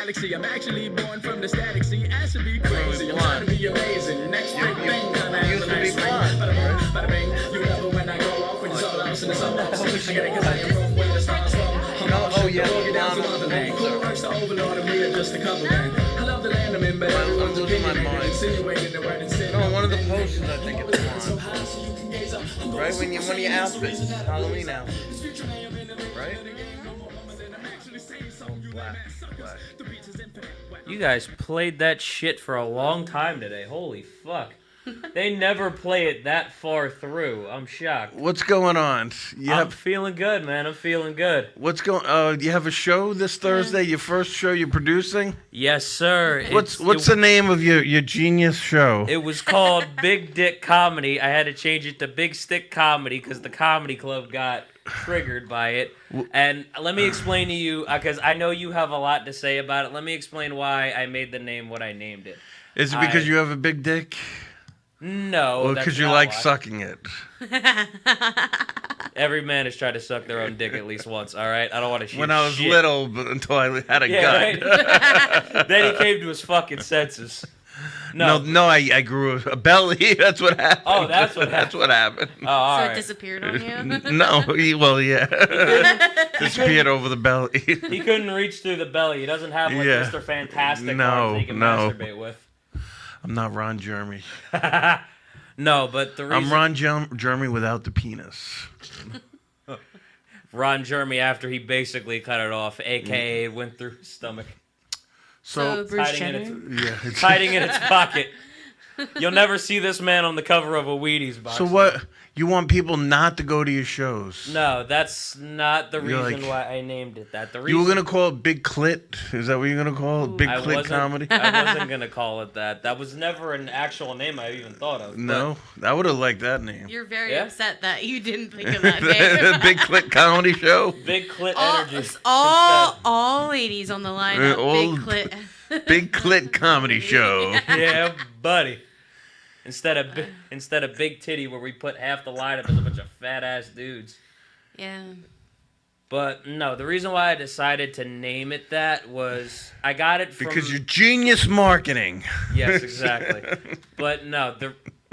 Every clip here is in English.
galaxy. I'm actually born from the static. See, ass should be crazy. I'm trying to be amazing. Next big thing, kinda has a nice ring. Bada bing, you love it when I go off when it's all out in the sun. I get it 'cause I am from where the stars fall. Oh yeah, down to other thing. Who works the overlord of me or just a cover man? I love the land I'm in, but everyone's losing my mind. insinuating the word instead. No, one of the posters I think it was on. Right when you outfits, Halloween outfits. Right? Black. You guys played that shit for a long time today. Holy fuck. They never play it that far through. I'm shocked. What's going on? I'm feeling good, man. I'm feeling good. What's going? You have a show this Thursday. Your first show you're producing? Yes, sir. What's the name of your genius show? It was called Big Dick Comedy. I had to change it to Big Stick Comedy because the comedy club got triggered by it. And let me explain to you, because I know you have a lot to say about it. Let me explain why I made the name what I named it. Is it because you have a big dick? No. Or because you like sucking it? Every man has tried to suck their own dick at least once, all right? I don't want to shoot When I was shit. little, but until I had a gut. Right? Then he came to his fucking senses. No, I grew a belly. That's what happened. Oh, that's what happened. That's what happened. Oh, all So right. it disappeared on you? No, yeah. Disappeared over the belly. He couldn't reach through the belly. He doesn't have like Mr. Fantastic arms that he can masturbate with. I'm not Ron Jeremy. No, but the reason... I'm Ron Jeremy without the penis. Ron Jeremy after he basically cut it off, a.k.a. went through his stomach. So Bruce Jenner? It's hiding in its pocket. You'll never see this man on the cover of a Wheaties box. So what? You want people not to go to your shows? No, that's not the reason why I named it that. The reason you were gonna call it Big Clit? Is that what you're gonna call it? Big Clit Comedy? I wasn't gonna call it that. That was never an actual name I even thought of. No, I would have liked that name. You're very upset that you didn't think of that name. Big Clit Comedy Show. Big Clit Energy. All ladies on the lineup. Big Clit. Big Clit Comedy Show. Yeah, buddy. Instead of Big Titty, where we put half the lineup as a bunch of fat ass dudes. Yeah. But no, the reason why I decided to name it that was I got it from... Because you're genius marketing. Yes, exactly. But no,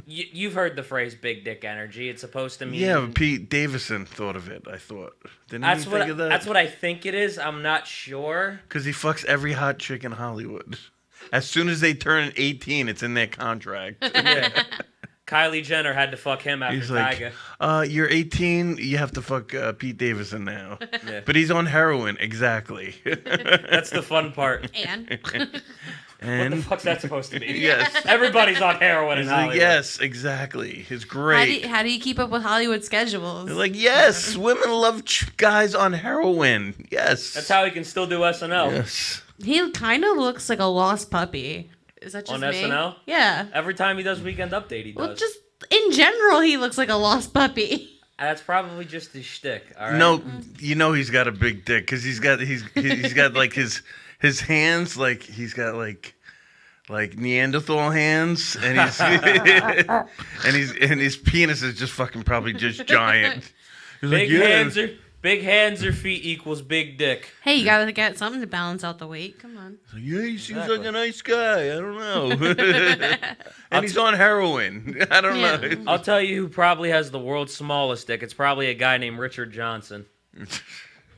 you've heard the phrase "big dick energy." It's supposed to mean... Yeah, but Pete Davidson thought of it, I thought. Didn't he think of that? That's what I think it is. I'm not sure. Because he fucks every hot chick in Hollywood. As soon as they turn 18, it's in their contract. Yeah. Kylie Jenner had to fuck him after He's like, Tyga. You're 18, you have to fuck Pete Davidson now. Yeah. But he's on heroin, exactly. That's the fun part. And? What the fuck's that supposed to mean? Yes. Everybody's on heroin in Hollywood. Yes, exactly. It's great. How do you keep up with Hollywood schedules? They're like, yes, women love guys on heroin. Yes. That's how he can still do SNL. Yes. He kind of looks like a lost puppy. Is that just on me? SNL? Yeah. Every time he does Weekend Update, he does. Well, just in general, he looks like a lost puppy. That's probably just his shtick. All right. No, you know he's got a big dick because he's got like his hands like he's got like Neanderthal hands and he's and his penis is just fucking probably just giant. He's Big hands or feet equals big dick. Hey, you gotta get something to balance out the weight. Come on. Yeah, he seems like a nice guy. I don't know. And he's on heroin. I don't know. I'll tell you who probably has the world's smallest dick. It's probably a guy named Richard Johnson.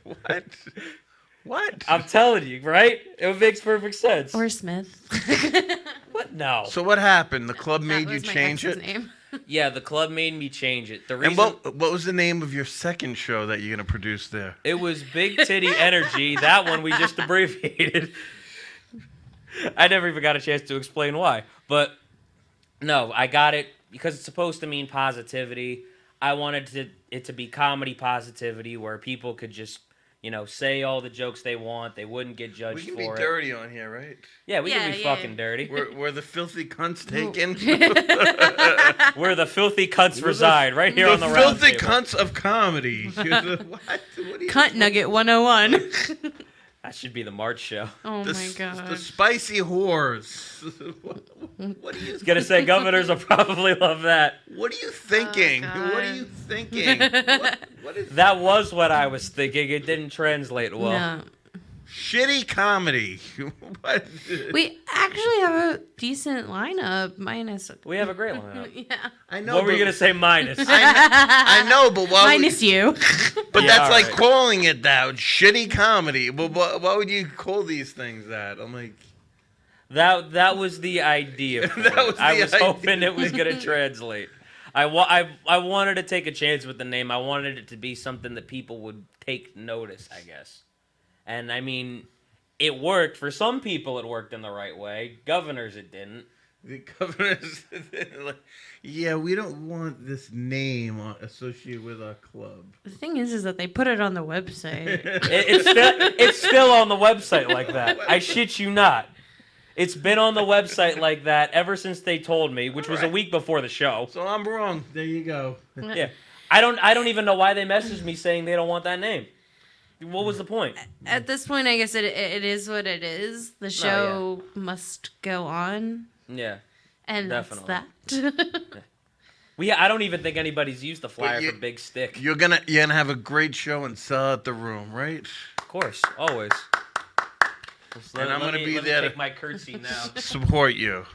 What? What? I'm telling you, right? It makes perfect sense. Or Smith. What? No. So what happened? The club made you change it? Name. Yeah, the club made me change it. The reason, and what was the name of your second show that you're going to produce there? It was Big Titty Energy. That one we just abbreviated. I never even got a chance to explain why. But no, I got it because it's supposed to mean positivity. I wanted it to be comedy positivity where people could just, say all the jokes they want. They wouldn't get judged for it. We can be dirty on here, right? Yeah, we can be fucking dirty. Were the filthy cunts taken? Where the filthy cunts reside, right here on the round filthy table. Cunts of comedy. What Cunt Nugget 101. That should be the March show. Oh my god. The spicy whores. What are you gonna say? Governors will probably love that. What are you thinking? Oh, what are you thinking? What is that? Was what I was thinking. It didn't translate well. No. Shitty comedy. What? We actually have a decent lineup, minus. We have a great lineup. Yeah. I know. What were you but- gonna say? Minus. I know, but why? Minus you. But Yeah, that's all like right. calling it that. Shitty comedy. Well, why would you call these things that? I'm like, That was the idea. For That it. was I the was idea. hoping it was gonna translate. I wanted to take a chance with the name. I wanted it to be something that people would take notice, I guess. And I mean, it worked. For some people, it worked in the right way. Governors, it didn't. the governors. Like, yeah, we don't want this name associated with our club. The thing is that they put it on the website. It's still on the website like that. I shit you not. It's been on the website like that ever since they told me, which was a week before the show. So I'm wrong. There you go. Yeah, I don't even know why they messaged me saying they don't want that name. What was the point? At this point, I guess it is what it is. The show must go on, Yeah. and Definitely. that's that. I don't even think anybody's used the flyer you- for Big Stick. You're gonna have a great show and sell out the room, right? Of course, always. And I'm gonna be let there me to- take my curtsy now. Support you.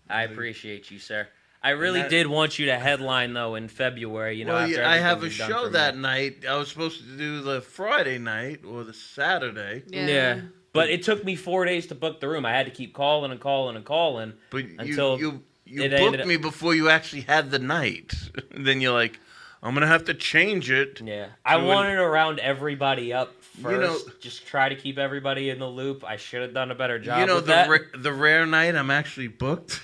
I appreciate you, sir. I really did want you to headline though in February. You know, Well, after I have a everything you've done show for that me. night. I was supposed to do the Friday night or the Saturday, Yeah. But it took me 4 days to book the room. I had to keep calling and calling and calling. but Until you it ended booked up- me before you actually had the night. Then you're like, I'm gonna have to change it. Yeah, I So when- wanted to round everybody up first. You know- just try to keep everybody in the loop. I should have done a better job. You know with that. the rare night I'm actually booked.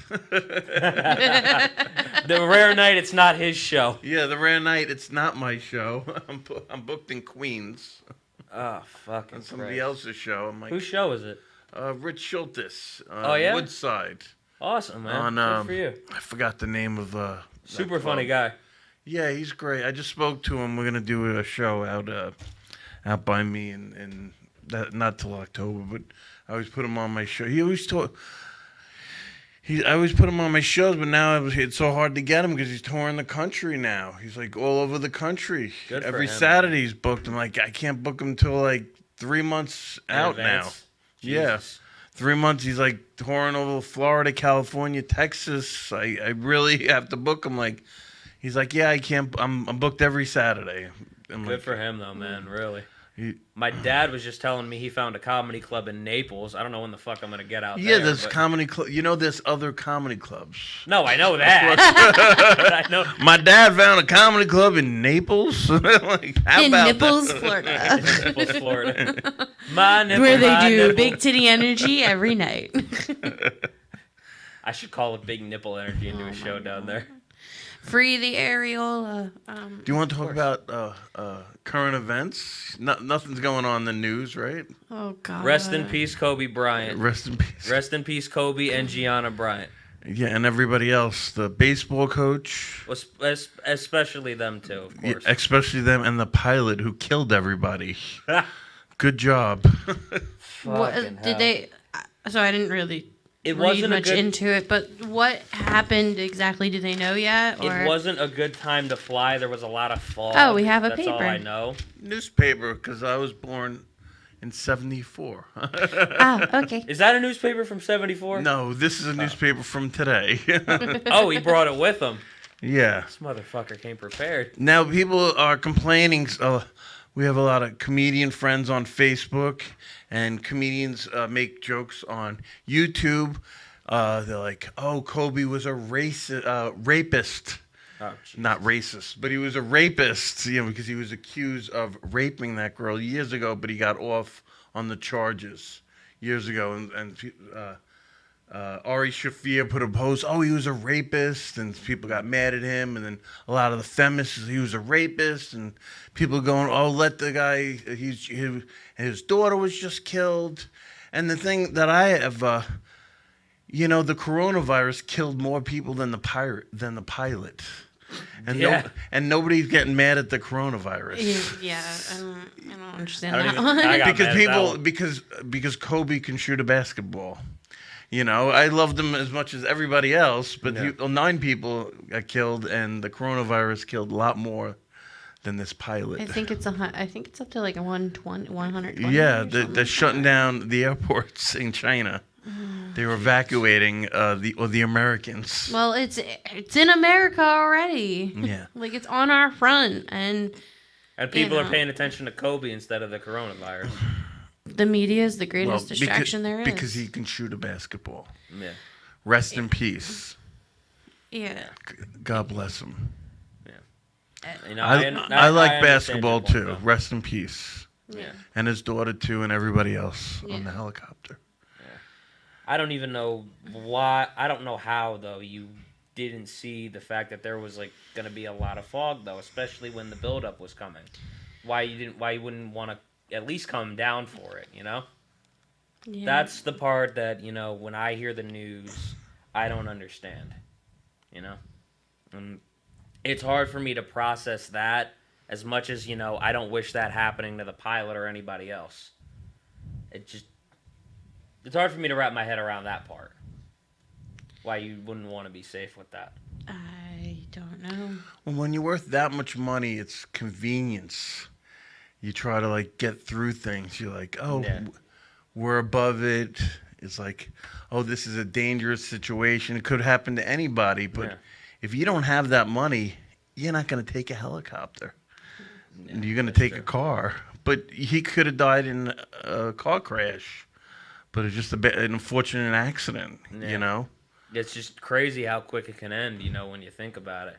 The rare night, it's not his show. Yeah, the rare night. It's not my show. I'm booked in Queens Oh, fucking on somebody Christ. else's show. I'm like, Whose show is it? Rich Schultes. Oh, yeah? Woodside. Awesome, man. On Good for you. I forgot the name of that Super club. funny guy. Yeah, he's great. I just spoke to him. We're gonna do a show out by me, and that not till October. But I always put him on my show. He always told. I always put him on my shows, but now it's so hard to get him because he's touring the country now. He's like all over the country. Good for Every him. Saturday he's booked. I'm like, I can't book him till like 3 months In out now. advance. Yeah. Jesus. 3 months, he's like touring over Florida, California, Texas. I really have to book him. Like, he's like, yeah, I can't. I'm booked every Saturday. I'm Good like, for him, though, man. Really. he- My dad was just telling me he found a comedy club in Naples. I don't know when the fuck I'm gonna get out yeah, there. there's but- comedy club. You know, there's other comedy clubs. No, I know that. I know. My dad found a comedy club in Naples. Like, how In about Nipples, that? Florida, Naples, Florida. My nipple, where they my do nipple. Big Titty Energy every night. I should call it Big Nipple Energy and do a show down there. Free the areola. Do you want to talk about current events? Nothing's going on in the news, right? Oh God. Rest in peace, Kobe Bryant. Rest in peace. Rest in peace, Kobe and Gianna Bryant. Yeah, and everybody else. The baseball coach. Especially them too, of Yeah, course. especially them and the pilot who killed everybody. Good job. What Fucking did hell. they? So I didn't really It read wasn't a much good. into it, but what happened exactly? Do they know yet? Or It wasn't a good time to fly. There was a lot of fog. Oh, we have a That's all paper. I know. Newspaper, because I was born in 74. Okay. Is that a newspaper from '74? No, this is a newspaper from today. Oh, he brought it with him. Yeah. This motherfucker came prepared. Now people are complaining. We have a lot of comedian friends on Facebook, and comedians make jokes on YouTube. They're like, "Oh, Kobe was a rapist." Oh, geez. Not racist, but he was a rapist, because he was accused of raping that girl years ago, but he got off on the charges years ago. And Ari Shafir put a post, he was a rapist, and people got mad at him. And then a lot of the feminists, he was a rapist, and people going, let the guy, his daughter was just killed. And the thing that I have, the coronavirus killed more people than the pilot. And Yeah. and nobody's getting mad at the coronavirus. Yeah, I don't understand I don't that even- one. I got Because mad at that people one. because Kobe can shoot a basketball. I loved him as much as everybody else, but Yeah. 9 people got killed, and the coronavirus killed a lot more than this pilot. I think it's up to like 120. Yeah, or they're something shutting like that. down the airports in China. They were evacuating the Americans. Well, it's in America already. Yeah. Like it's on our front, and people are know. paying attention to Kobe instead of the coronavirus. the media is the greatest distraction there is. Because he can shoot a basketball. Yeah. Rest in peace. Yeah. God bless him. You know, I like understand basketball your point, too. though. Rest in peace. Yeah. And his daughter too, and everybody else on the Yeah. helicopter. I don't even know why. I don't know how though you didn't see the fact that there was like going to be a lot of fog though, especially when the buildup was coming. Why you wouldn't want to at least come down for it? You know. Yeah. That's the part that when I hear the news, I don't understand. You know, and it's hard for me to process that as much as I don't wish that happening to the pilot or anybody else. It's hard for me to wrap my head around that part. Why you wouldn't want to be safe with that? I don't know. Well, when you're worth that much money, it's convenience. You try to like get through things. You're like, oh, we're above it. It's like, oh, this is a dangerous situation. It could happen to anybody. But if you don't have that money, you're not going to take a helicopter. You're going to take a car. But he could have died in a car crash. But it's just an unfortunate accident, It's just crazy how quick it can end, when you think about it.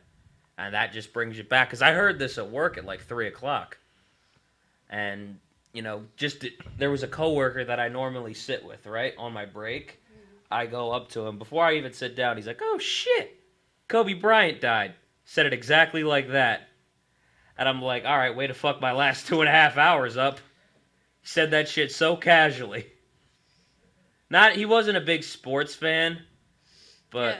And that just brings you back. Because I heard this at work at like 3 o'clock. And, there was a coworker that I normally sit with, right, on my break. I go up to him. Before I even sit down, he's like, oh, shit, Kobe Bryant died. Said it exactly like that. And I'm like, all right, way to fuck my last 2.5 hours up. He said that shit so casually. He wasn't a big sports fan, but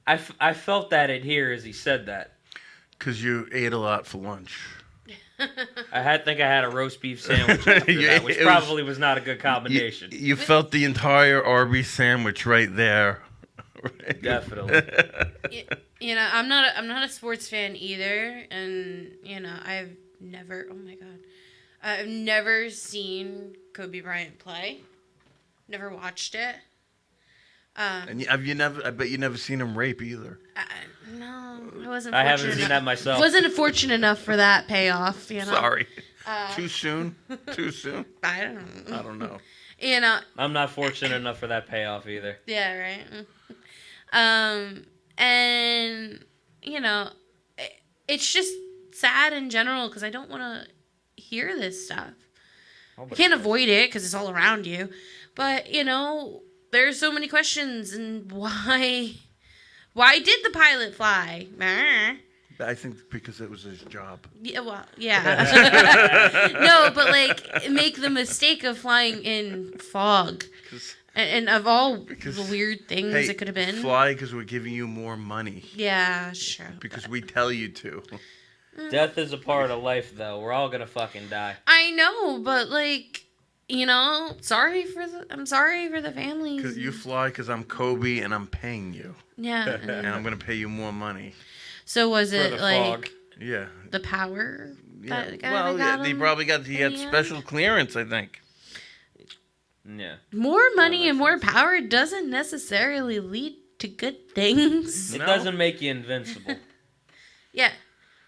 I felt that in here as he said that. Because you ate a lot for lunch. I think I had a roast beef sandwich after that, which probably was not a good combination. You felt the entire Arby's sandwich right there. Right? Definitely. I'm not a sports fan either, and I've never. Oh my god. I've never seen Kobe Bryant play. Never watched it. And have you never? I bet you never seen him rape either. No, I wasn't. I haven't seen that myself. Wasn't fortunate enough for that payoff. Sorry. Too soon. Too soon. I don't know. I don't know. I'm not fortunate enough for that payoff either. Yeah. Right. And it's just sad in general because I don't want to hear this stuff. You can't avoid it because it's all around you. But, there's so many questions. And why did the pilot fly? I think because it was his job. Yeah, well, yeah. No, but make the mistake of flying in fog. And of all the weird things it could have been. Fly because we're giving you more money. Yeah, sure. Because we tell you to. Death is a part of life, though. We're all gonna fucking die. I know, but I'm sorry for the families. Because you fly because I'm Kobe and I'm paying you. Yeah. And I'm gonna pay you more money. So was it For the fog. Yeah. the power? Yeah. That guy Well, that got he him probably got in the special end? clearance, I think. Yeah. More money makes and more sense. power doesn't necessarily lead to good things. It No. doesn't make you invincible. Yeah.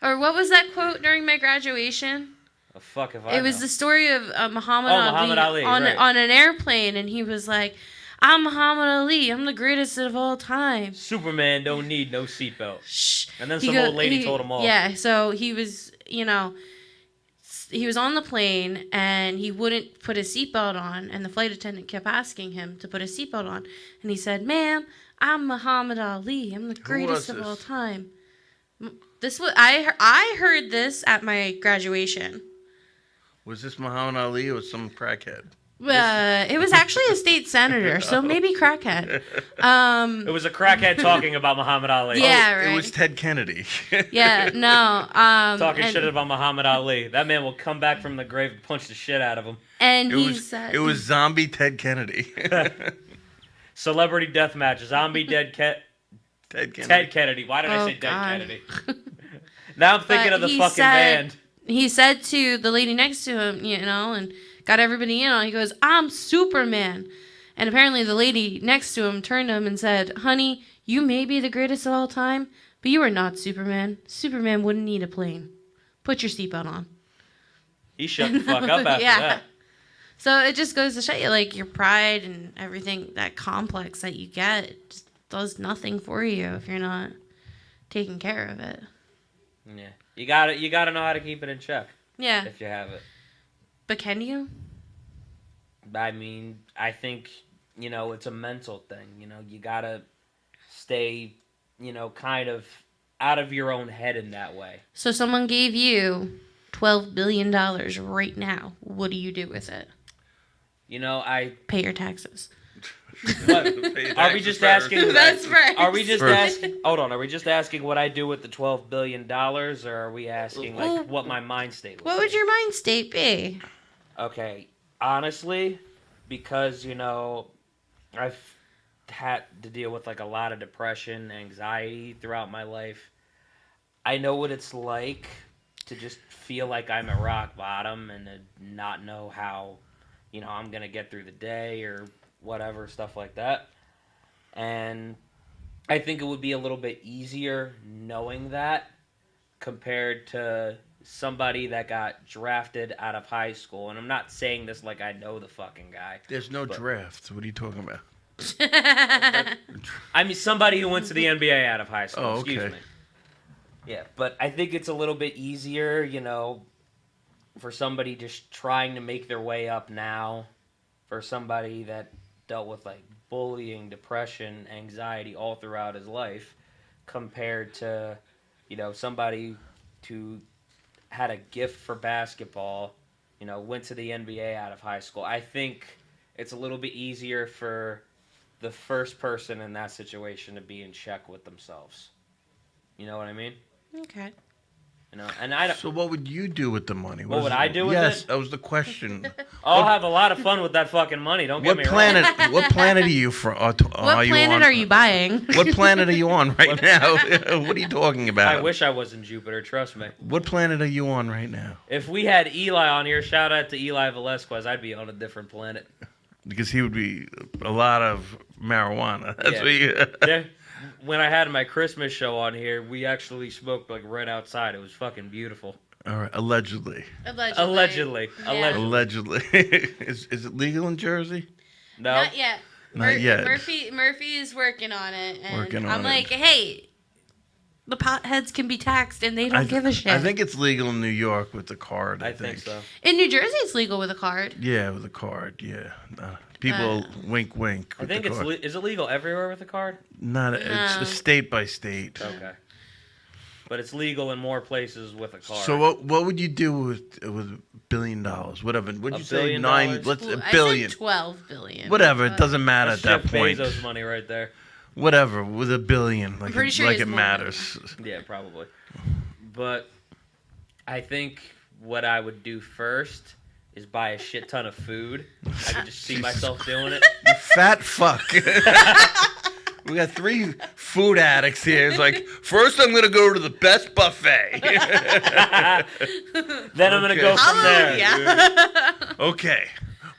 Or what was that quote during my graduation? Oh, fuck if I It was know. the story of Muhammad Oh, Muhammad Ali, on right. on an airplane, and he was like, "I'm Muhammad Ali. I'm the greatest of all time." Superman don't need no seatbelt. Shh. And then some old lady told him off. Yeah. So he was, he was on the plane and he wouldn't put his seatbelt on, and the flight attendant kept asking him to put his seatbelt on, and he said, "Ma'am, I'm Muhammad Ali. I'm the greatest of this? all time." This was I heard this at my graduation. Was this Muhammad Ali or some crackhead? It was actually a state senator, so maybe crackhead. It was a crackhead talking about Muhammad Ali. Yeah, right. It was Ted Kennedy. Yeah, no. Talking and, shit about Muhammad Ali. That man will come back from the grave and punch the shit out of him. and It he was said, it was zombie Ted Kennedy. Celebrity deathmatch. Zombie dead Ted Kennedy. Ted Kennedy. Why did I Oh, say dead God. Kennedy? Now I'm thinking But of the he fucking said- band. He said to the lady next to him, and got everybody in on it, he goes, "I'm Superman." And apparently the lady next to him turned to him and said, "Honey, you may be the greatest of all time, but you are not Superman. Superman wouldn't need a plane. Put your seatbelt on." He shut the fuck up after Yeah. that. So it just goes to show you, like, your pride and everything, that complex that you get, just does nothing for you if you're not taking care of it. Yeah. You gotta know how to keep it in check Yeah. if you have it. But can you? I mean, I think, it's a mental thing. You gotta stay, kind of out of your own head in that way. So someone gave you $12 billion right now. What do you do with it? I Pay your taxes. what, are we just asking? That's right. Are we just First. asking? Hold on. Are we just asking what I do with the $12 billion, or are we asking Well, what my mind state was? What would your mind state be? Okay, honestly, because I've had to deal with like a lot of depression, anxiety throughout my life. I know what it's like to just feel like I'm at rock bottom and to not know how, I'm gonna get through the day or whatever, stuff like that. And I think it would be a little bit easier knowing that compared to somebody that got drafted out of high school. And I'm not saying this like I know the fucking guy. There's no draft. What are you talking about? I mean, somebody who went to the NBA out of high school. Oh, Excuse okay. me. Yeah, but I think it's a little bit easier, for somebody just trying to make their way up now, for somebody that dealt with like bullying, depression, anxiety all throughout his life, compared to, somebody who had a gift for basketball, went to the NBA out of high school. I think it's a little bit easier for the first person in that situation to be in check with themselves. You know what I mean? Okay. And I don't. So what would you do with the money? What would I do with yes, it? that was the question. I'll have a lot of fun with that fucking money. Don't get What me planet? wrong. What planet are you from? What planet are you buying? What planet are you on right now? What are you talking about? I wish I was in Jupiter. Trust me. What planet are you on right now? If we had Eli on here, shout out to Eli Velasquez, I'd be on a different planet. Because he would be a lot of marijuana. That's Yeah. what you. There, when I had my Christmas show on here, we actually smoked like right outside. It was fucking beautiful. All right, allegedly. Allegedly. Yeah. Allegedly. Is it legal in Jersey? No. Not yet. Not yet. Murphy is working on it, and Working on I'm it. like, hey, the potheads can be taxed, and they don't give a shit. I think it's legal in New York with the card. I think so. In New Jersey, it's legal with a card. Yeah, with the card. Yeah. People wink, wink. I With think the it's card. is it legal everywhere with a card? Not. It's No. a state by state. Okay. But it's legal in more places with a card. So what would you do with $1 billion? Whatever. Would $1 you say billion? nine? Let's Well, a billion. I said 12 billion. Whatever. It but- doesn't matter That's at that Jeff point. Bezos money right there. Whatever. With $1 billion, like pretty sure like he's it more matters. Yeah, probably. But I think what I would do first is buy a shit ton of food. I could just see myself doing it. You fat fuck. We got 3 food addicts here. It's like, first I'm going to go to the best buffet. Then I'm gonna go from there. Hallelujah. Okay.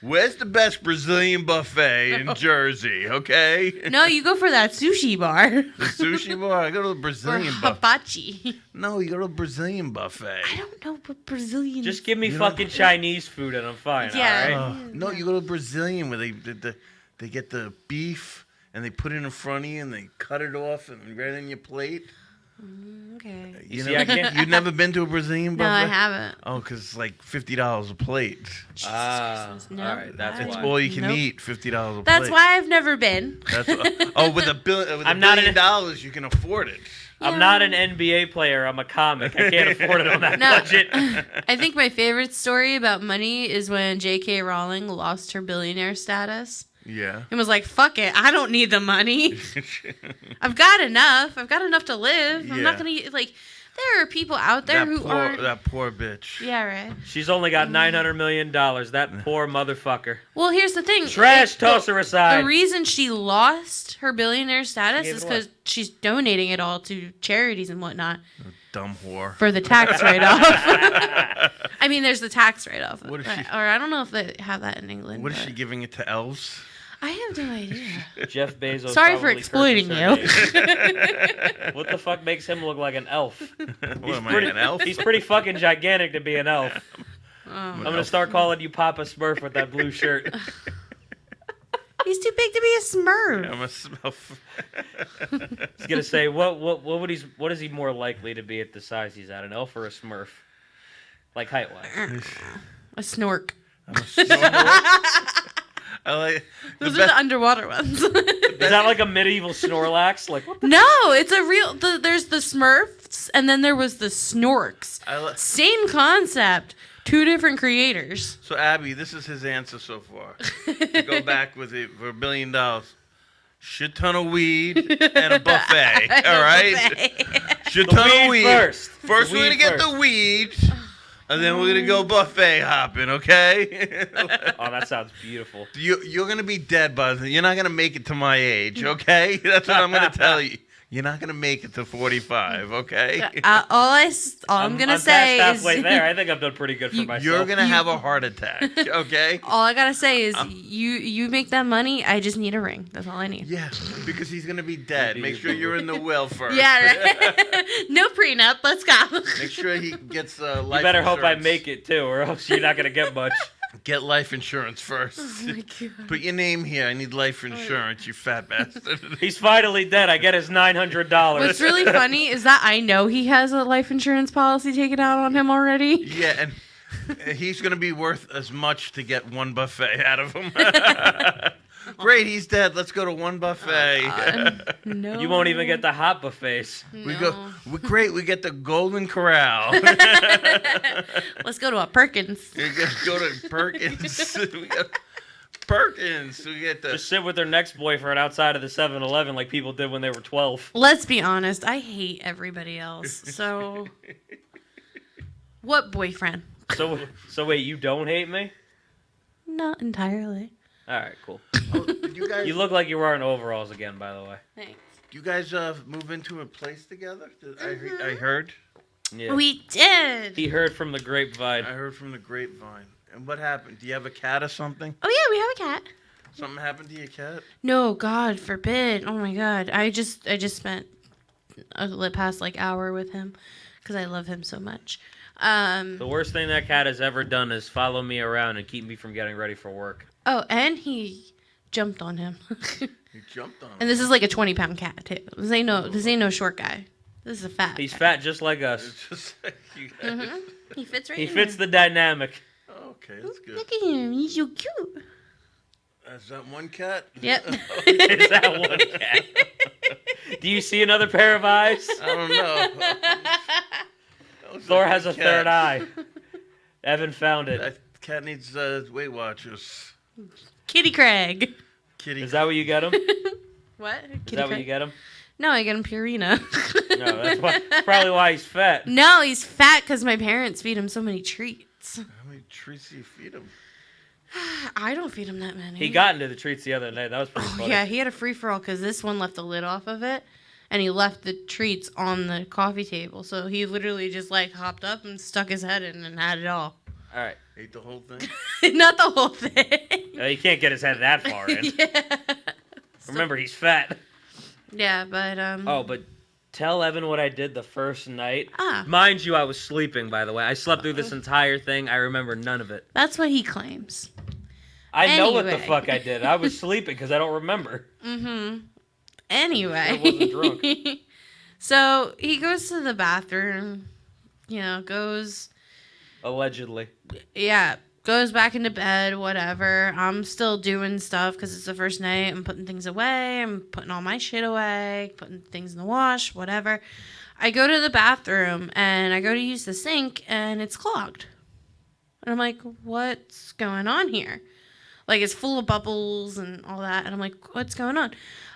Where's the best Brazilian buffet in Jersey? Okay. No, you go for that sushi bar. The sushi bar. I go to the Or Brazilian buffet. hibachi. No, you go to the Brazilian buffet. I don't know what Brazilian. Just give me You don't- fucking Chinese food and I'm fine. Yeah. All right. No, you go to Brazilian where they get the beef and they put it in front of you and they cut it off and right on your plate. Okay. You See, know, I can't- you've never been to a Brazilian No, buffet? I haven't. Oh, because it's like $50 a plate. Ah, Jesus, no, all right. That's I- why. All you can Nope. eat, $50 a plate. That's why I've never been. That's with a I'm not billion an- dollars, you can afford it. I'm not an NBA player. I'm a comic. I can't afford it on that No. budget. I think my favorite story about money is when J.K. Rowling lost her billionaire status Yeah. and was like, fuck it, I don't need the money. I've got enough. I've got enough to live. I'm not Yeah. going to, like, there are people out there who aren't. That poor bitch. Yeah, right. She's only got $900 million. That poor motherfucker. Well, here's the thing. Trash, toss her The aside. reason she lost her billionaire status Gave is it away. because she's donating it all to charities and whatnot. Dumb whore. for the tax write-off. I mean, there's the tax write-off. What is Right? she- Or I don't know if they have that in England. What is but she giving it to elves? I have no idea. Jeff Bezos. Sorry for probably exploiting purchased you. her name. What the fuck makes him look like an elf? What am I, Pretty- an elf? He's pretty fucking gigantic to be an elf. I'm gonna start calling you Papa Smurf with that blue shirt. He's too big to be a Smurf. I'm a smurf. He's gonna say what is he more likely to be at the size he's at, an elf or a Smurf? Like height wise. A snork. I'm a snorkel. I like Those the are the best, underwater ones. Is that like a medieval Snorlax? Like what the No, it's a real. There's the Smurfs, and then there was the Snorks. Same concept, two different creators. So Abby, this is his answer so far. To go back with it for $1 billion. Shit ton of weed and a buffet. All right? Shit ton of weed weed. first. First The we're weed gonna get first. the weed. And then we're gonna go buffet hopping, okay? Oh, that sounds beautiful. You're gonna be dead, Buzz. You're not gonna make it to my age, okay? That's what I'm gonna tell you. You're not gonna make it to 45, okay? All I'm gonna say past is halfway there. I think I've done pretty good for myself. You're gonna have a heart attack, okay? all I gotta say is you make that money. I just need a ring. That's all I need. Yeah, because he's gonna be dead. Make sure you're in the will first. Yeah, right. No prenup. Let's go. Make sure he gets life You better hope I insurance. make it too, or else you're not gonna get much. Get life insurance first. Oh my God. Put your name here. I need life insurance, you fat bastard. He's finally dead. I get his $900. What's really funny is that I know he has a life insurance policy taken out on him already. Yeah, and he's gonna be worth as much to get one buffet out of him. Great, he's dead. Let's go to one buffet. No. You won't even get the hot buffets. We great. We get the Golden Corral. Let's go to a Perkins. We go to Perkins. We got Perkins. We get the. Just sit with their next boyfriend outside of the 7-Eleven like people did when they were 12. Let's be honest. I hate everybody else. So, what boyfriend? So wait, you don't hate me? Not entirely. All right, cool. You guys, You look like you are in overalls again, by the way. Thanks. you guys move into a place together? I heard. Yeah. We did. He heard from the grapevine. I heard from the grapevine. And what happened? Do you have a cat or something? Oh yeah, we have a cat. Something happened to your cat? No, God forbid. Oh my God. I just spent the past hour with him because I love him so much. The worst thing that cat has ever done is follow me around and keep me from getting ready for work. Oh, and he jumped on him. You jumped on him. And this is like a 20-pound cat too. This ain't no short guy. This is a fat. He's cat. fat just like us. It's just like you guys. He fits right. He in fits there. the dynamic. Okay, that's good. Look at him. He's so cute. Is that one cat? Yep. Is that one cat? Do you see another pair of eyes? I don't know. Thor has a third eye. Evan found it. That cat needs Weight Watchers. Kitty Craig. Kitty. Is that what you get him? Is What? Kitty that what Craig? you get him? No, I get him Purina. No, that's probably why he's fat. No, he's fat because my parents feed him so many treats. How many treats do you feed him? I don't feed him that many. He got into the treats the other night. That was pretty funny. Yeah, he had a free-for-all because this one left the lid off of it. And he left the treats on the coffee table. So he literally just hopped up and stuck his head in and had it all. All right. Ate the whole thing? Not the whole thing. He can't get his head that far in. Yeah. Remember, he's fat. Yeah, but Oh, but tell Evan what I did the first night. Ah. Mind you, I was sleeping, by the way. I slept through this entire thing. I remember none of it. that's what he claims. I know what the Anyway. fuck I did. I was sleeping because I don't remember. Anyway. I wasn't drunk. So he goes to the bathroom, goes Allegedly. goes back into bed, whatever. I'm still doing stuff because it's the first night. I'm putting things away. I'm putting all my shit away, putting things in the wash, whatever. I go to the bathroom and I go to use the sink and it's clogged. And I'm like, what's going on here? It's full of bubbles and all that. And I'm like, what's going on?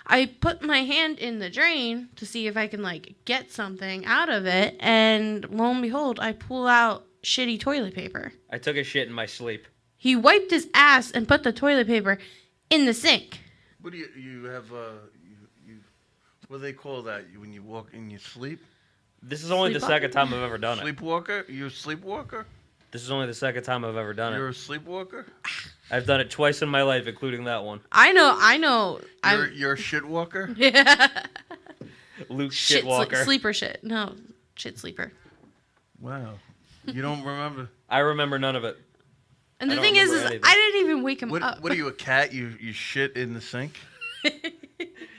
I put my hand in the drain to see if I can get something out of it. And lo and behold, I pull out shitty toilet paper. I took a shit in my sleep. He wiped his ass and put the toilet paper in the sink. What do you have? What do they call that? When you walk in your sleep? This is only the second time I've ever done it. Sleepwalker? You a sleepwalker? This is only the second time I've ever done You're it. a sleepwalker? I've done it twice in my life, including that one. I know. You're a shitwalker? Luke Shit, Shitwalker. sleeper shit. No, shit sleeper. Wow. You don't remember? I remember none of it. And I the don't thing is remember anything. I didn't even wake him What up. are you, a cat? You shit in the sink?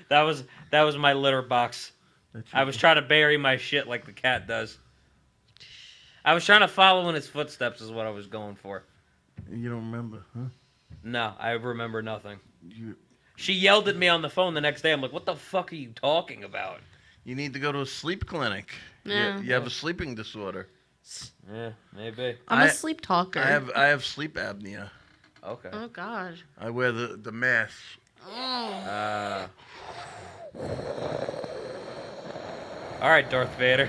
That was my litter box. I was trying to bury my shit like the cat does. I was trying to follow in his footsteps is what I was going for. You don't remember, huh? No, I remember nothing. You She yelled at me on the phone the next day. I'm like, what the fuck are you talking about? you need to go to a sleep clinic. Yeah. You have a sleeping disorder. Yeah, maybe. I'm I- a sleep talker. I have sleep apnea. Okay. Oh God. I wear the mask. Oh. All right, Darth Vader.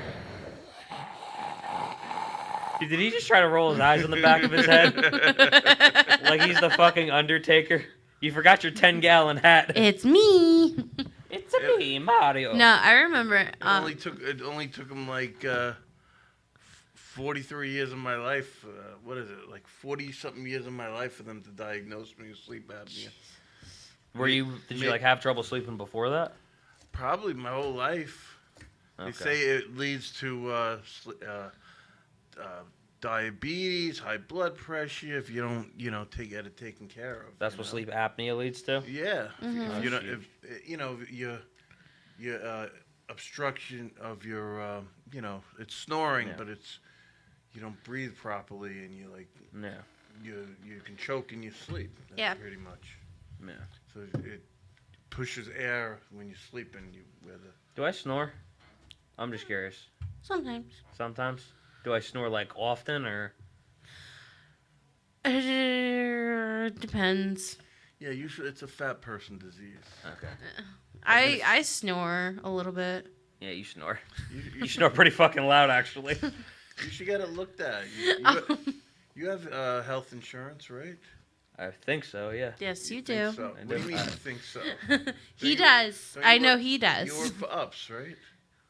Did he just try to roll his eyes on the back of his head? Like he's the fucking Undertaker? You forgot your 10-gallon hat. It's me. It's a me, Mario. No, I remember. It only took him like 43 years of my life. What is it? Like 40 something years of my life for them to diagnose me with sleep apnea. Did you like have trouble sleeping before that? Probably my whole life. Okay. They say it leads to diabetes, high blood pressure if you don't, get it taken care of. That's what sleep apnea leads to? Yeah. Mm-hmm. If you don't, if your obstruction of your, it's snoring, Yeah. but it's you don't breathe properly, and you Yeah. you can choke in your sleep. That's Yeah. pretty much. Yeah. So it pushes air when you sleep, and you wear the. Do I snore? I'm just curious. Sometimes. Sometimes? Do I snore like often or? Depends. Yeah, usually it's a fat person disease. Okay. I snore a little bit. Yeah, you snore. You You snore pretty fucking loud, actually. You should get it looked at. You have health insurance, right? I think so, yeah. Yes, you think do. So. I What do you do. mean you think so? He you- does. don't you I know work- he does. You work for UPS, right?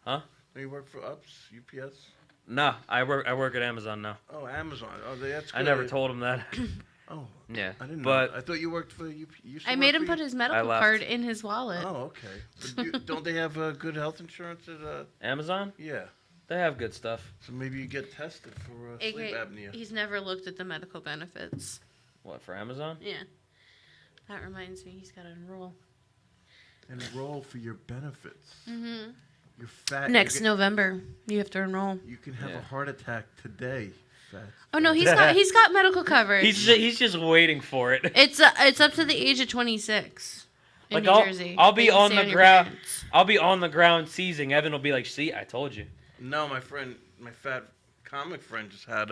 Huh? Do you work for UPS, UPS? No, I work at Amazon now. Oh, Amazon. Oh, that's good. I never told him that. Oh, Yeah. I didn't But know. I thought you worked for you. Used to I work made him for put U- his medical left. card in his wallet. Oh, okay. But don't they have good health insurance at? Amazon? Yeah. They have good stuff. So maybe you get tested for sleep AKA, apnea. he's never looked at the medical benefits. What, for Amazon? Yeah. That reminds me, he's got to enroll. Enroll for your benefits. Mm-hmm. You're fat. Next November, you have to enroll. You can have Yeah. a heart attack today. Fat. Oh no, he's got medical coverage. He's just waiting for it. It's up to the age of 26 in Like New I'll Jersey. I'll be They can on stay the your ground. parents. I'll be on the ground seizing. Evan will be like, "See, I told you." No, my fat comic friend just had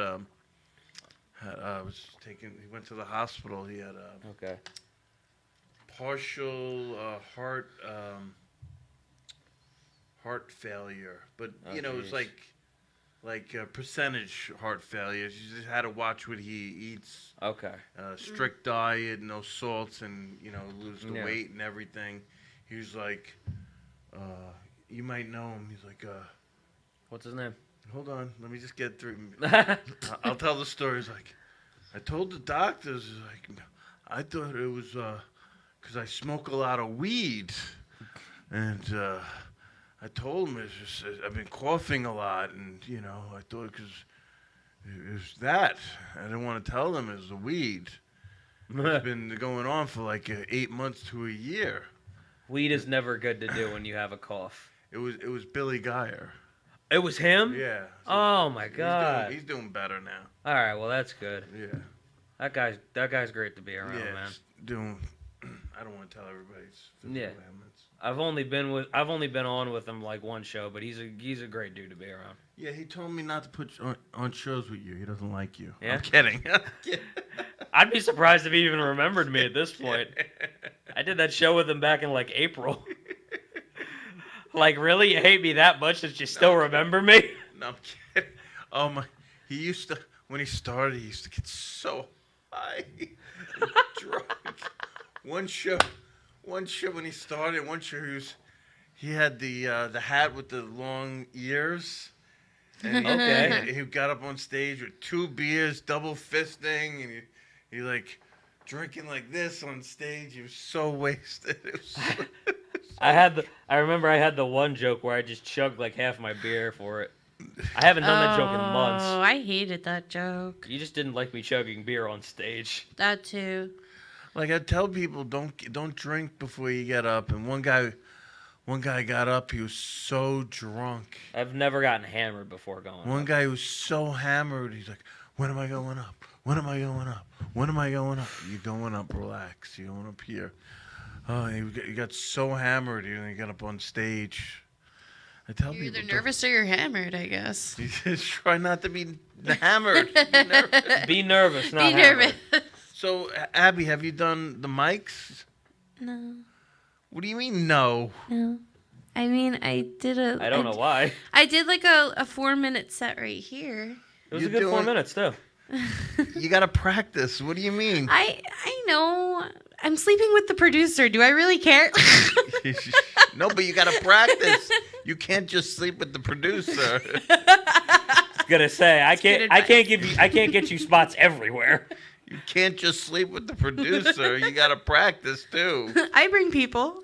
he went to the hospital. He had Okay. partial heart failure, but Oh, it's geez. like percentage heart failure. You just had to watch what he eats, Okay. strict diet, no salts, and lose the Yeah. weight and everything. He was like, you might know him. He's like, What's his name? hold on, let me just get through. I'll tell the story. He's like, I told the doctors, like, I thought it was because I smoke a lot of weed, and I told him it's just I've been coughing a lot, and I thought because it was that. I didn't want to tell them it was the weed. It's been going on for like 8 months to a year. Weed is never good to do when you have a cough. It was Billy Geyer. It was him? Yeah. Oh my god. He's doing better now. All right, well that's good. Yeah. That guy's great to be around, Yeah. man. He's doing. I don't want to tell everybody's physical Yeah. ailments. I've only been on with him like one show, but he's a great dude to be around. Yeah, he told me not to put on shows with you. He doesn't like you. Yeah? I'm kidding. I'd be surprised if he even remembered me at this point. I did that show with him back in like April. Like, really? You hate me that much that you still remember me? No, I'm kidding. Oh my! He used to when he started. He used to get so high, and drunk. One show when he started. One show he had the hat with the long ears. And Okay. he got up on stage with 2 beers, double fisting, and he like drinking like this on stage. He was so wasted. It was I remember I had the one joke where I just chugged like half my beer for it. I haven't done that joke in months. Oh, I hated that joke. You just didn't like me chugging beer on stage. That too. like I tell people, don't drink before you get up. And one guy got up. He was so drunk. I've never gotten hammered before going. One up. guy was so hammered. He's like, "When am I going up? When am I going up? When am I going up? You're going up. Relax. You're going up here." Oh, he got so hammered. He got up on stage. I tell You're people, either nervous or you're hammered, I guess. You just try not to be hammered. Be nervous, not Be hammered. nervous. So, Abby, have you done the mics? No, What do you mean, no? no. I mean, I did a. I don't know why. I did like a 4-minute set right here. It was You're a good 4 doing- minutes too. You got to practice. What do you mean? I know. I'm sleeping with the producer. Do I really care? No, but you got to practice. You can't just sleep with the producer. Gonna say I good can't get you spots everywhere. You can't just sleep with the producer. You got to practice, too. I bring people.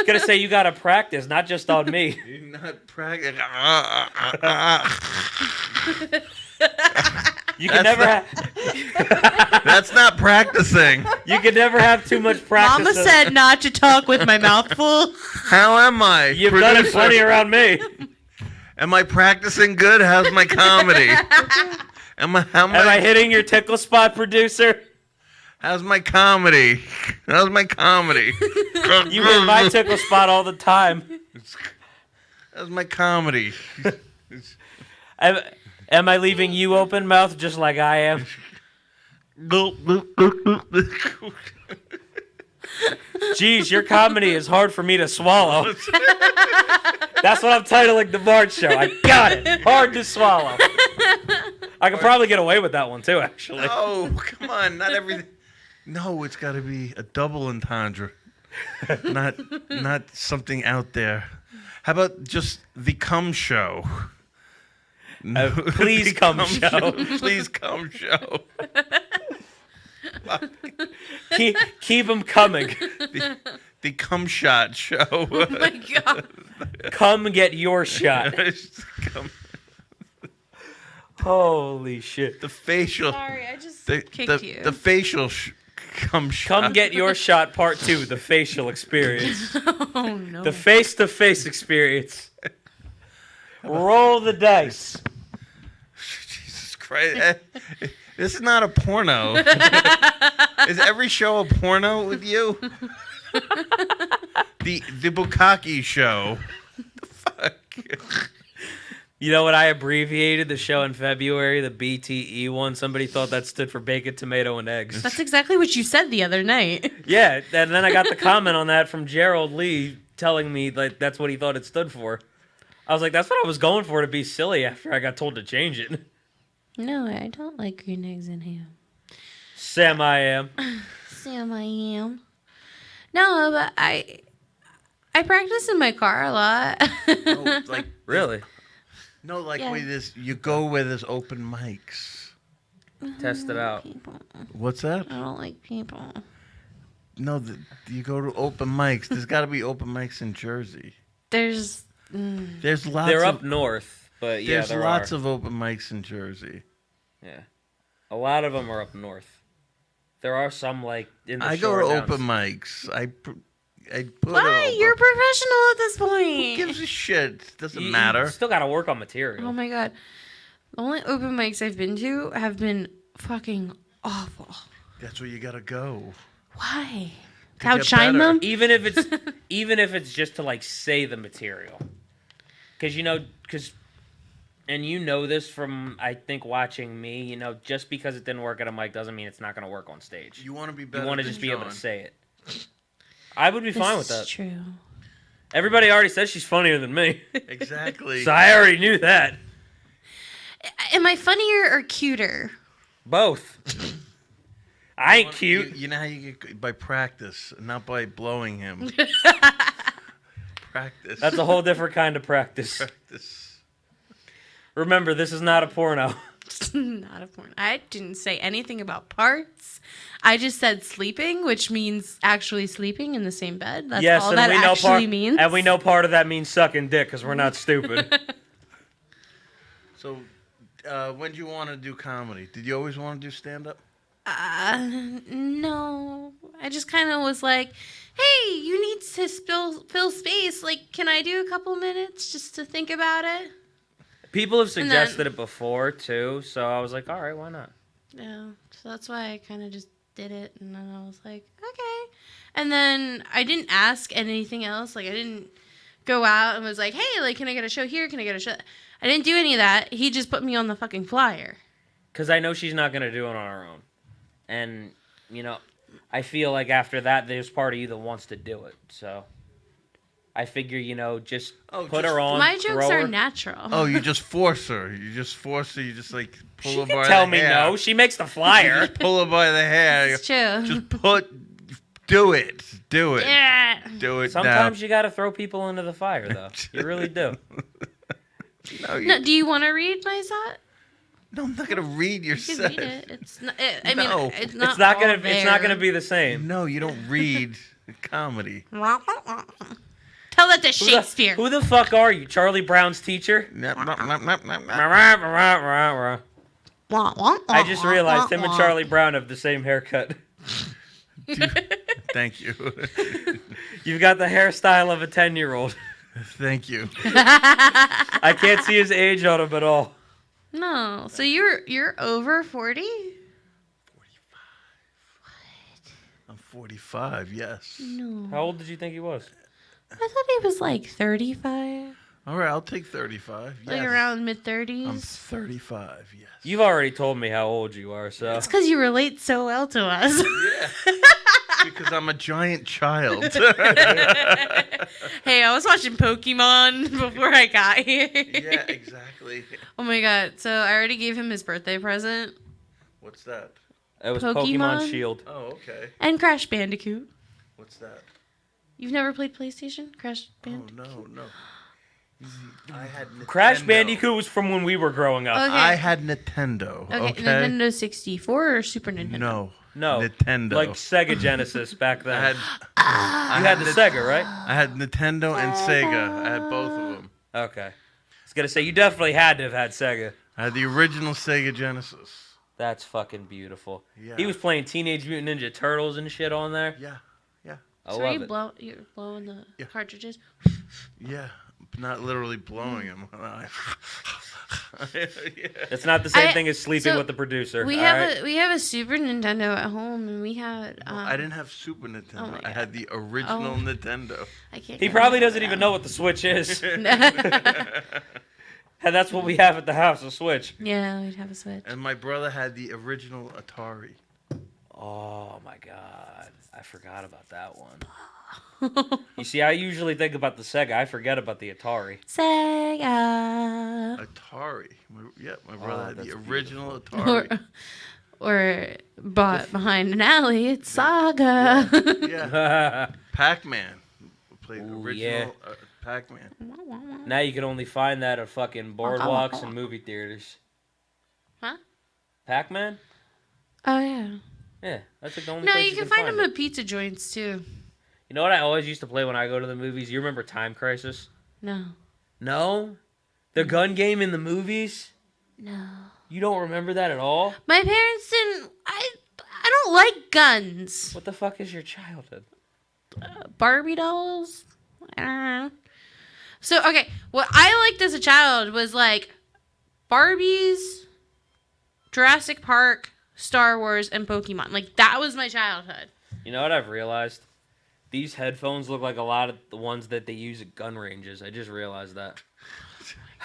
Gonna say you gotta practice, not just on me. You're not practicing. You can never That's not practicing. you can never have too much practice. Mama said not to talk with my mouth full. How am I? You've done it plenty around me. Am I practicing good? How's my comedy? Am I hitting your tickle spot, producer? How's my comedy? How's my comedy? You hit my tickle spot all the time. How's my comedy? Am I leaving you open mouth just like I am? Jeez, your comedy is hard for me to swallow. That's what I'm titling the March show. I got it. Hard to swallow. I could probably get away with that one too, actually. Oh, come on. Not everything. No, it's got to be a double entendre. Not something out there. How about just the cum show? Please The come show. Please come show. Keep them coming. The cum shot show. Oh my god. Come get your shot. Cum- Holy shit. the facial. Sorry, I just The, kicked the, you. the facial cum shot. Come get your shot part 2, the facial experience. Oh no. The face-to-face experience. Roll the dice. Jesus Christ. This is not a porno. Is every show a porno with you? The Bukkake show. The fuck? You know what I abbreviated the show in February, the BTE one? Somebody thought that stood for bacon, tomato, and eggs. That's exactly what you said the other night. Yeah, and then I got the comment on that from Gerald Lee telling me like that's what he thought it stood for. I was like, that's what I was going for to be silly after I got told to change it. No, I don't like green eggs and ham. Sam, I am. Sam, I am. No, but I practice in my car a lot. No, like Really? no, like Yeah. where this you go where there's open mics. Test it out. People. What's that? I don't like people. No, you go to open mics. There's got to be open mics in Jersey. There's There's lots. They're of, up north, but yeah, There's there lots are. of open mics in Jersey. Yeah, a lot of them are up north. There are some like in the I go shore to towns. open mics. I put why a- you're professional at this Who point. gives a shit? Doesn't You matter. still got to work on material. Oh my god, the only open mics I've been to have been fucking awful. That's where you gotta go. Why? To To get outshine better. them? even if it's just to like say the material, because and you know this from I think watching me, just because it didn't work at a mic doesn't mean it's not going to work on stage. You want to be better. You want to than just be able to John. say it. I would be fine with This that. is true. Everybody already says she's funnier than me, Exactly. so I already knew that. Am I funnier or cuter? Both. I ain't cute. You know how you get by practice, not by blowing him. Practice. That's a whole different kind of practice. practice. Remember, this is not a porno. Not a porn. I didn't say anything about parts. I just said sleeping, which means actually sleeping in the same bed. That's all that actually means. And we know part of that means sucking dick because we're not stupid. So, when did you want to do comedy? Did you always want to do stand-up? No. I just kind of was like, hey, you need to fill space. Like, can I do a couple minutes just to think about it? People have suggested it before, too, so I was like, all right, why not? Yeah, so that's why I kind of just did it, and then I was like, okay. And then I didn't ask anything else. Like, I didn't go out and was like, hey, like, can I get a show here? Can I get a show? I didn't do any of that. He just put me on the fucking flyer. Because I know she's not going to do it on her own. And, you know, I feel like after that, there's part of you that wants to do it, so... I figure, you know, just put her on. My jokes are natural. Oh, you just force her. You just force her. You just like pull her by the hair. Tell me no. She makes the flyer. Just pull her by the hair. It's true. Just do it. Do it. Yeah. Do it. Sometimes you got to throw people into the fire, though. You really do. No, do you want to read my set? No, I'm not gonna read your You can set. read it. It's not. No. Mean, it's not. It's not gonna. all It's not there. gonna be the same. No, you don't read comedy. Tell that to Shakespeare. Who the fuck are you, Charlie Brown's teacher? I just realized him and Charlie Brown have the same haircut. Thank you. You've got the hairstyle of a 10-year-old. Thank you. I can't see his age on him at all. No, so you're over 40? 45. I'm 45. Yes. No. How old did you think he was? I thought he was like 35. All right, I'll take 35. Yes. Like around mid-30s. I'm 35. Yes. You've already told me how old you are, so. It's because you relate so well to us. Yeah. Because I'm a giant child. Hey, I was watching Pokemon before I got here. Yeah, exactly. Oh my god, so I already gave him his birthday present. What's that? It was Pokemon? Pokemon Shield. Oh, okay. And Crash Bandicoot. What's that? You've never played PlayStation? Crash Bandicoot? Oh, no. I had Nintendo. Crash Bandicoot was from when we were growing up. Okay. I had Nintendo. Okay. Nintendo 64 or Super Nintendo? No. Nintendo. Like Sega Genesis back then. I You had the Sega, right? I had Nintendo and Sega. I had both of them. Okay. I was going to say, you definitely had to have had Sega. I had the original Sega Genesis. That's fucking beautiful. Yeah. He was playing Teenage Mutant Ninja Turtles and shit on there. Yeah. I So love it. you're blowing the cartridges? Yeah. Not literally blowing them. It's not the same thing as sleeping with the producer. We have a Super Nintendo at home, and we had. I didn't have Super Nintendo. my I had the original Nintendo. I can't. He get probably it doesn't out. even know what the Switch is. And that's what we have at the house, a Switch. Yeah, we'd have a Switch. And my brother had the original Atari. Oh my god. I forgot about that one. You see, I usually think about the Sega. I forget about the Atari. Sega. Atari. My brother had the that's original Atari. Or bought behind an alley. It's Saga. Yeah. Pac-Man. We played the Ooh, original Pac-Man. Now you can only find that at fucking boardwalks and movie theaters. Huh? Pac-Man? Oh yeah. Yeah, that's like the only No, place you can find them it. at pizza joints too. You know what I always used to play when I go to the movies? You remember Time Crisis? No. No? The gun game in the movies? No. You don't remember that at all? My parents didn't. I don't like guns. What the fuck is your childhood? Barbie dolls. I don't know. So okay, what I liked as a child was like Barbies, Jurassic Park, Star Wars, and Pokemon. Like that was my childhood. You know what I've realized? These headphones look like a lot of the ones that they use at gun ranges. I just realized that.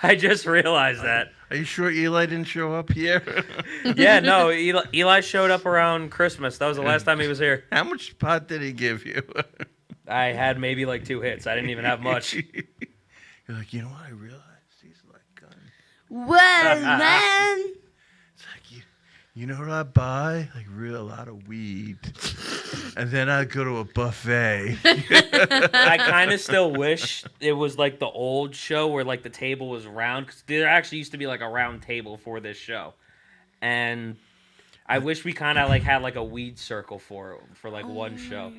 I just realized that. Are you sure Eli didn't show up here? Yeah, no, Eli showed up around Christmas. That was the last time he was here. How much pot did he give you? I had maybe like 2 hits. I didn't even have much. You're like, you know what? I realized these are like guns. Well, man. It's like You know what I buy? Like a lot of weed. And then I go to a buffet. I kind of still wish it was like the old show where like the table was round, because there actually used to be like a round table for this show, and I wish we kind of like had like a weed circle for like one show.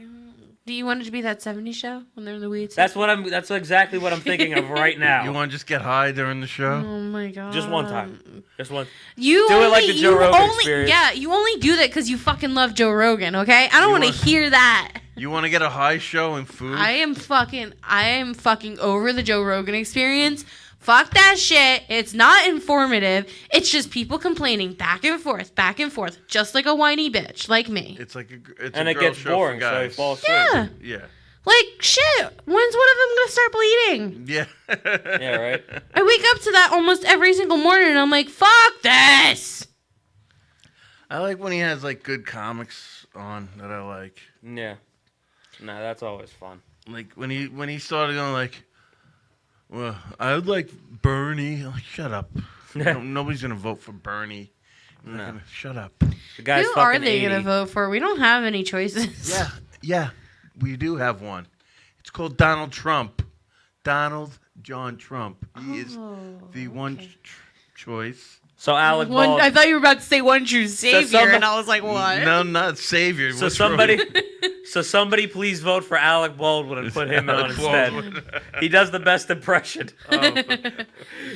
Do you want it to be that 70s show when they're in the weeds? That's exactly what I'm thinking of right now. You want to just get high during the show? Oh my god! Just one time. Just one. You do only, it like the Joe Rogan experience. Yeah, you only do that because you fucking love Joe Rogan. Okay, I don't want to hear that. You want to get a high show and food? I am fucking over the Joe Rogan experience. Fuck that shit. It's not informative. It's just people complaining back and forth, just like a whiny bitch like me. It's like it's and a it girl gets show boring, for so you guys. fall asleep. Yeah. Yeah. Like, shit. When's one of them gonna start bleeding? Yeah. Yeah, right? I wake up to that almost every single morning and I'm like, fuck this. I like when he has like good comics on that I like. Yeah. No, that's always fun. Like when he started going like, well, I would like Bernie. I'm like, shut up. Nobody's gonna vote for Bernie. No. Shut up. The guy's Who are fucking they 80. gonna vote for? We don't have any choices. Yeah, we do have one. It's called Donald Trump. Donald John Trump. He is the one choice. So Alec Baldwin. I thought you were about to say one true savior, somebody- and I was like, what? No, not savior. So What's wrong? somebody please vote for Alec Baldwin and put him on Alec instead. Baldwin. He does the best impression.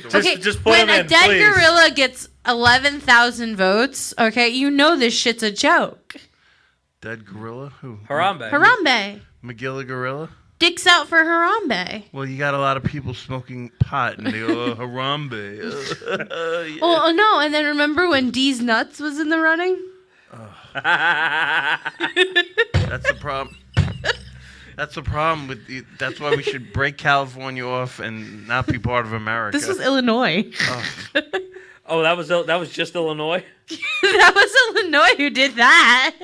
Just put when him in, a dead please. gorilla gets 11,000 votes, okay, you know this shit's a joke. Dead gorilla? Who? Harambe. Harambe. Magilla gorilla? Dicks out for Harambe. Well, you got a lot of people smoking pot and they go, Harambe. Yeah. Well, no, and then remember when D's Nuts was in the running? That's the problem. That's the problem with the, that's why we should break California off and not be part of America. This was Illinois. Oh, that was just Illinois? That was Illinois who did that.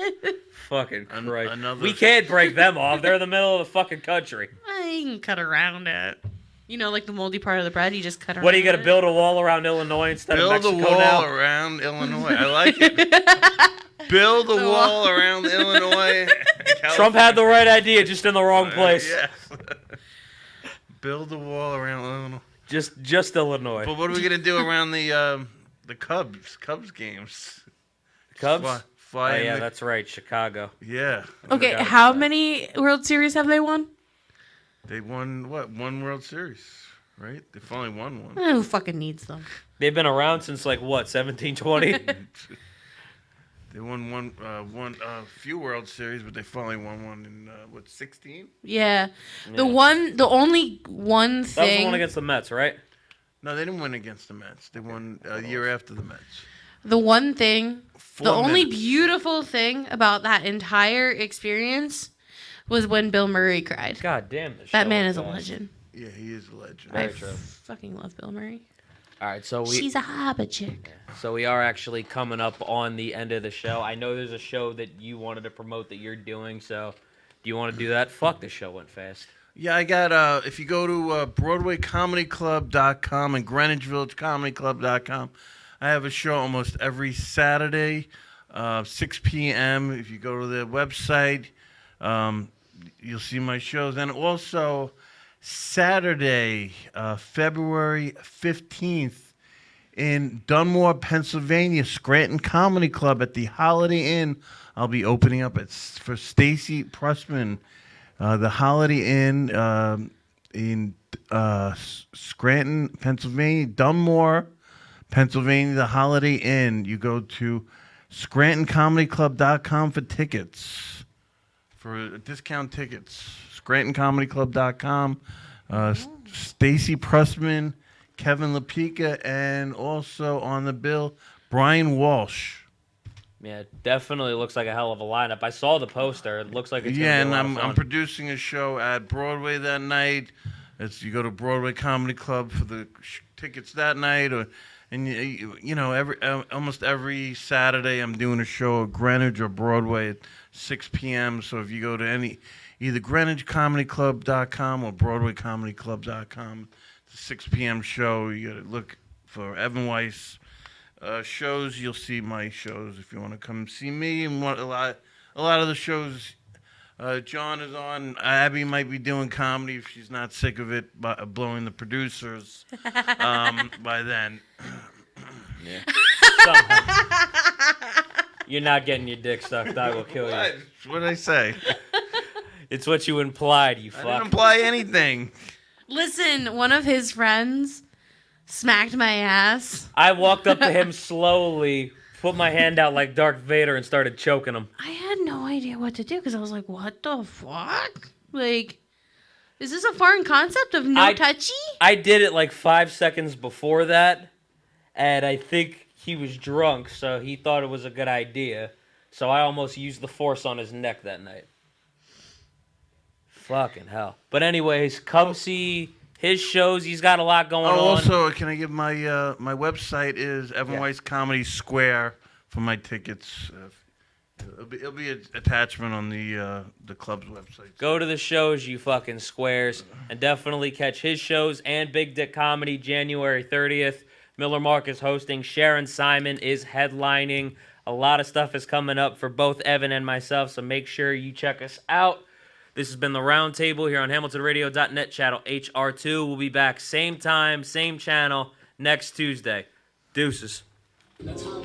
Fucking Christ. another- We can't break them off. They're in the middle of the fucking country. You can cut around it. You know, like the moldy part of the bread, you just cut around What, are you going to it. build a wall around Illinois instead of Build a Mexico wall now? around Illinois. I like it. Build a wall around Illinois. Trump had the right idea, just in the wrong place. Yes. Build a wall around Illinois. Just Illinois. But what are we gonna do around the Cubs games? Cubs? Fly Oh, in yeah, the- that's right. Chicago. Yeah. Okay, forgot how about that. many World Series have they won? They won what? One World Series, right? They finally won one. Who fucking needs them? They've been around since, like, what, 1720? They won few World Series, but they finally won one in 16? Yeah. Yeah. The only one That was thing. the one against the Mets, right? No, they didn't win against the Mets. They won a year after the Mets. The one thing, the only minutes. beautiful thing about that entire experience was when Bill Murray cried. God damn. That man is a legend. Yeah, he is a legend. Very I true. fucking love Bill Murray. All right, so She's a hobby chick. we are actually coming up on the end of the show. I know there's a show that you wanted to promote that you're doing, so do you want to do that? Fuck, the show went fast. Yeah, I got, if you go to BroadwayComedyClub.com and GreenwichVillageComedyClub.com, I have a show almost every Saturday, 6 p.m. If you go to the website, you'll see my shows. And also, Saturday, February 15th, in Dunmore, Pennsylvania, Scranton Comedy Club at the Holiday Inn. I'll be opening up for Stacy Pressman. The Holiday Inn in Scranton, Pennsylvania, Dunmore, Pennsylvania, the Holiday Inn. You go to ScrantonComedyClub.com for tickets, for discount tickets. ScrantonComedyClub.com. Stacy Pressman, Kevin LaPica, and also on the bill, Brian Walsh. Yeah, it definitely looks like a hell of a lineup. I saw the poster. It looks like it's Yeah, gonna and be a lot of I'm fun. producing a show at Broadway that night. You go to Broadway Comedy Club for the tickets that night, almost every Saturday I'm doing a show at Greenwich or Broadway at 6 p.m. So if you go to either GreenwichComedyClub.com or BroadwayComedyClub.com, it's a 6 p.m. show. You got to look for Evan Weiss. shows, you'll see my shows if you want to come see me. And a lot of the shows John is on. Abby might be doing comedy if she's not sick of it, blowing the producers by then. Yeah. Somehow. You're not getting your dick sucked. I will kill you. What did I say? It's what you implied, you I fuck. didn't imply anything. Listen, one of his friends smacked my ass. I walked up to him slowly, put my hand out like Darth Vader, and started choking him. I had no idea what to do because I was like, what the fuck? Like, is this a foreign concept of no touchy? I did it like 5 seconds before that, and I think he was drunk, so he thought it was a good idea. So I almost used the force on his neck that night. Fucking hell. But anyways, come see his shows. He's got a lot going on. Also, can I give my my website is Evan Weiss Comedy Square for my tickets. It'll be an attachment on the club's website. Go to the shows, you fucking squares, and definitely catch his shows and Big Dick Comedy January 30th. Miller Mark is hosting. Sharon Simon is headlining. A lot of stuff is coming up for both Evan and myself, so make sure you check us out. This has been The Round Table here on HamiltonRadio.net, channel HR2. We'll be back same time, same channel, next Tuesday. Deuces. That's how